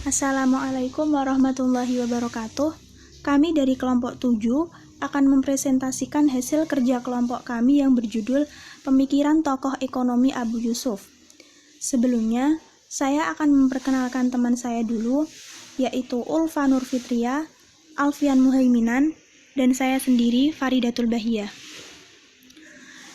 Assalamualaikum warahmatullahi wabarakatuh. Kami dari kelompok 7 akan mempresentasikan hasil kerja kelompok kami yang berjudul Pemikiran Tokoh Ekonomi Abu Yusuf. Sebelumnya, saya akan memperkenalkan teman saya dulu, yaitu Ulfa Nur Fitria, Alfian Muhaiminan, dan saya sendiri Faridatul Bahiyah.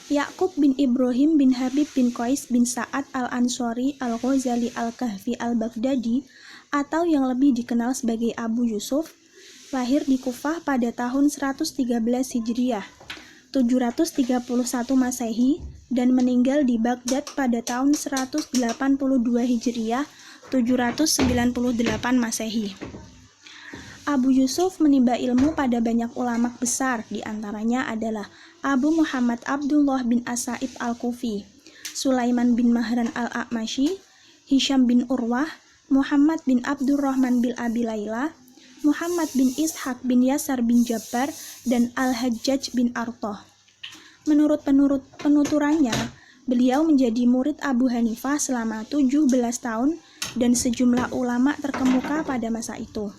Ya'qub bin Ibrahim bin Habib bin Qais bin Sa'ad al-Ansori al-Ghazali al-Kahfi al-Baghdadi atau yang lebih dikenal sebagai Abu Yusuf, lahir di Kufah pada tahun 113 Hijriah, 731 Masehi, dan meninggal di Baghdad pada tahun 182 Hijriah, 798 Masehi. Abu Yusuf menimba ilmu pada banyak ulama besar, diantaranya adalah Abu Muhammad Abdullah bin As-Sa'ib al-Kufi, Sulaiman bin Mahran al-A'mashi, Hisham bin Urwah, Muhammad bin Abdurrahman bin Abi Layla, Muhammad bin Ishaq bin Yasar bin Jabbar, dan Al-Hajjaj bin Artoh. Menurut penuturannya, beliau menjadi murid Abu Hanifah selama 17 tahun dan sejumlah ulama terkemuka pada masa itu.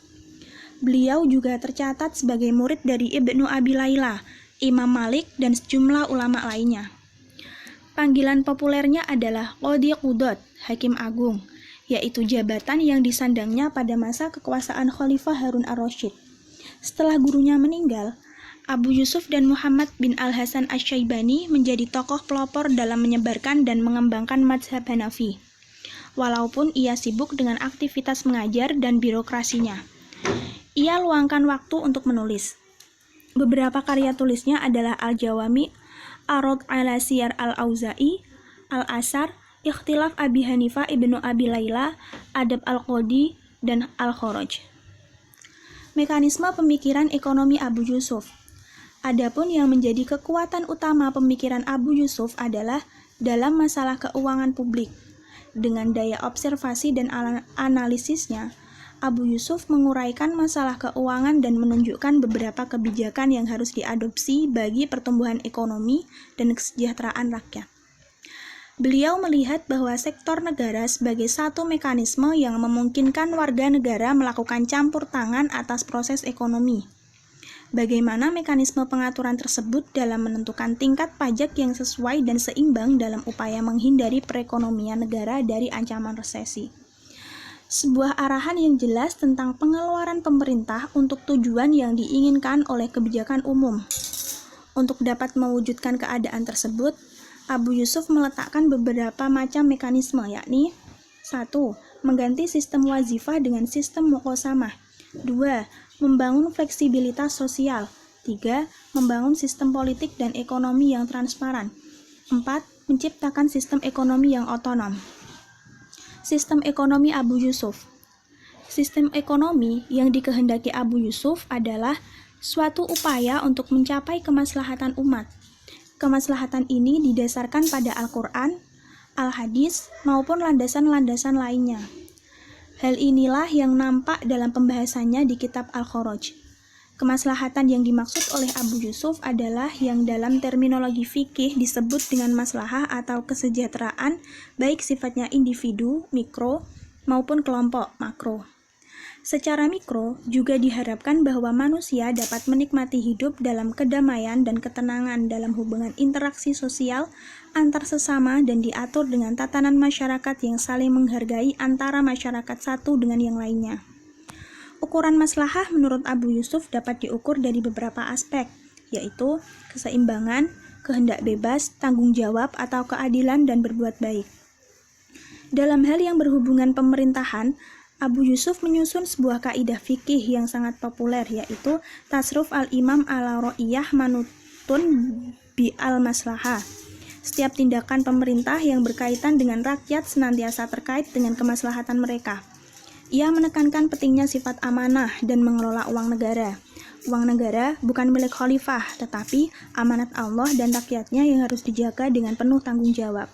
Beliau juga tercatat sebagai murid dari Ibnu Abi Layla, Imam Malik, dan sejumlah ulama lainnya. Panggilan populernya adalah Qadhi Qudot, Hakim Agung, yaitu jabatan yang disandangnya pada masa kekuasaan Khalifah Harun ar-Rasyid. Setelah gurunya meninggal, Abu Yusuf dan Muhammad bin Al-Hasan Asy-Syaibani menjadi tokoh pelopor dalam menyebarkan dan mengembangkan mazhab Hanafi, walaupun ia sibuk dengan aktivitas mengajar dan birokrasinya. Ia luangkan waktu untuk menulis. Beberapa karya tulisnya adalah Al-Jawami, Ar-Radd 'ala Siyar al-Auza'i, Al-Asar, Ikhtilaf Abi Hanifah Ibnu Abi Layla, Adab Al-Qadi, dan Al-Kharaj. Mekanisme pemikiran ekonomi Abu Yusuf. Adapun yang menjadi kekuatan utama pemikiran Abu Yusuf adalah dalam masalah keuangan publik. Dengan daya observasi dan analisisnya, Abu Yusuf menguraikan masalah keuangan dan menunjukkan beberapa kebijakan yang harus diadopsi bagi pertumbuhan ekonomi dan kesejahteraan rakyat. Beliau melihat bahwa sektor negara sebagai satu mekanisme yang memungkinkan warga negara melakukan campur tangan atas proses ekonomi. Bagaimana mekanisme pengaturan tersebut dalam menentukan tingkat pajak yang sesuai dan seimbang dalam upaya menghindari perekonomian negara dari ancaman resesi. Sebuah arahan yang jelas tentang pengeluaran pemerintah untuk tujuan yang diinginkan oleh kebijakan umum. Untuk dapat mewujudkan keadaan tersebut, Abu Yusuf meletakkan beberapa macam mekanisme, yakni 1. Mengganti sistem wazifah dengan sistem muqasamah. 2. Membangun fleksibilitas sosial. 3. Membangun sistem politik dan ekonomi yang transparan. 4. Menciptakan sistem ekonomi yang otonom. Sistem ekonomi Abu Yusuf. Sistem ekonomi yang dikehendaki Abu Yusuf adalah suatu upaya untuk mencapai kemaslahatan umat. Kemaslahatan ini didasarkan pada Al-Quran, Al-Hadis, maupun landasan-landasan lainnya. Hal inilah yang nampak dalam pembahasannya di kitab Al-Kharaj. Kemaslahatan yang dimaksud oleh Abu Yusuf adalah yang dalam terminologi fikih disebut dengan maslahah atau kesejahteraan, baik sifatnya individu, mikro, maupun kelompok, makro. Secara mikro, juga diharapkan bahwa manusia dapat menikmati hidup dalam kedamaian dan ketenangan dalam hubungan interaksi sosial antar sesama dan diatur dengan tatanan masyarakat yang saling menghargai antara masyarakat satu dengan yang lainnya. Ukuran maslahah menurut Abu Yusuf dapat diukur dari beberapa aspek, yaitu keseimbangan, kehendak bebas, tanggung jawab atau keadilan, dan berbuat baik. Dalam hal yang berhubungan pemerintahan, Abu Yusuf menyusun sebuah kaidah fikih yang sangat populer, yaitu tasruf al-imam ala ro'iyah manutun bi al-maslahah. Setiap tindakan pemerintah yang berkaitan dengan rakyat senantiasa terkait dengan kemaslahatan mereka. Ia menekankan pentingnya sifat amanah dan mengelola uang negara. Uang negara bukan milik khalifah, tetapi amanat Allah dan rakyatnya yang harus dijaga dengan penuh tanggung jawab.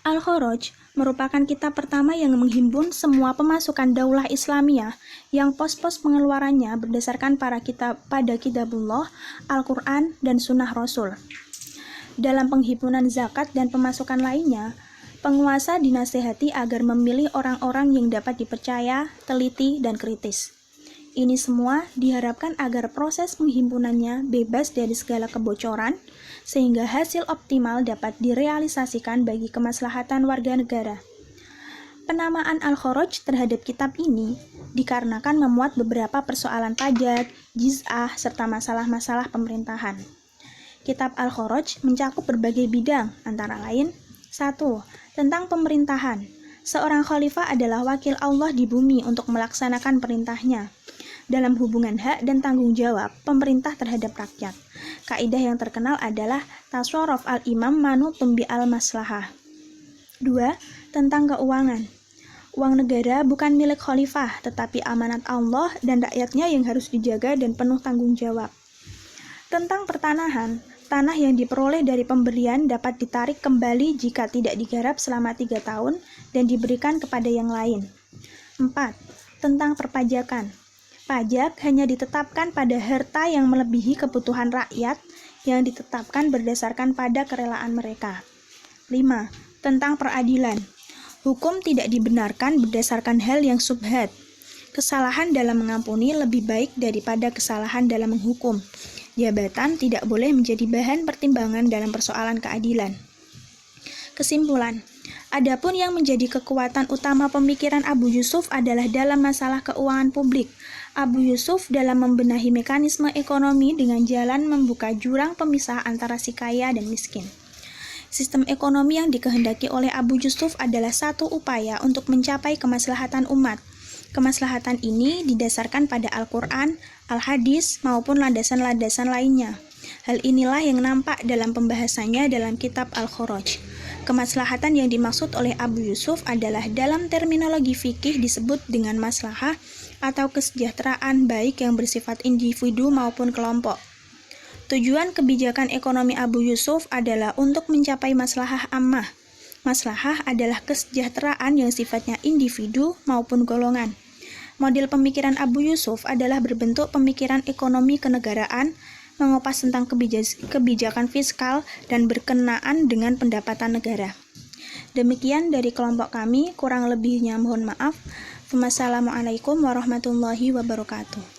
Al-Kharaj merupakan kitab pertama yang menghimpun semua pemasukan Daulah Islamiyah yang pos-pos pengeluarannya berdasarkan pada Kitabullah, Al-Quran, dan Sunnah Rasul. Dalam penghimpunan zakat dan pemasukan lainnya, Penguasa dinasihati agar memilih orang-orang yang dapat dipercaya, teliti, dan kritis. Ini semua diharapkan agar proses penghimpunannya bebas dari segala kebocoran, sehingga hasil optimal dapat direalisasikan bagi kemaslahatan warga negara. Penamaan Al-Kharaj terhadap kitab ini dikarenakan memuat beberapa persoalan pajak, jiz'ah, serta masalah-masalah pemerintahan. Kitab Al-Kharaj mencakup berbagai bidang, antara lain 1. Tentang pemerintahan. Seorang khalifah adalah wakil Allah di bumi untuk melaksanakan perintahnya. Dalam hubungan hak dan tanggung jawab pemerintah terhadap rakyat. Kaidah yang terkenal adalah tasarruf al-imam manutum bi al-maslahah. 2. Tentang keuangan. Uang negara bukan milik khalifah, tetapi amanat Allah dan rakyatnya yang harus dijaga dan penuh tanggung jawab. Tentang pertanahan, tanah yang diperoleh dari pemberian dapat ditarik kembali jika tidak digarap selama 3 tahun dan diberikan kepada yang lain. 4. Tentang perpajakan. Pajak hanya ditetapkan pada harta yang melebihi kebutuhan rakyat yang ditetapkan berdasarkan pada kerelaan mereka. 5. Tentang peradilan. Hukum tidak dibenarkan berdasarkan hal yang syubhat. Kesalahan dalam mengampuni lebih baik daripada kesalahan dalam menghukum. Jabatan tidak boleh menjadi bahan pertimbangan dalam persoalan keadilan. Kesimpulan, adapun yang menjadi kekuatan utama pemikiran Abu Yusuf adalah dalam masalah keuangan publik. Abu Yusuf dalam membenahi mekanisme ekonomi dengan jalan membuka jurang pemisah antara si kaya dan miskin. Sistem ekonomi yang dikehendaki oleh Abu Yusuf adalah satu upaya untuk mencapai kemaslahatan umat. Kemaslahatan ini didasarkan pada Al-Quran, Al-Hadis, maupun landasan-landasan lainnya. Hal inilah yang nampak dalam pembahasannya dalam kitab Al-Kharaj. Kemaslahatan yang dimaksud oleh Abu Yusuf adalah dalam terminologi fikih disebut dengan maslahah atau kesejahteraan baik yang bersifat individu maupun kelompok. Tujuan kebijakan ekonomi Abu Yusuf adalah untuk mencapai maslahah ammah. Maslahah adalah kesejahteraan yang sifatnya individu maupun golongan. Model pemikiran Abu Yusuf adalah berbentuk pemikiran ekonomi kenegaraan, mengupas tentang kebijakan fiskal dan berkenaan dengan pendapatan negara. Demikian dari kelompok kami, kurang lebihnya mohon maaf. Wassalamualaikum warahmatullahi wabarakatuh.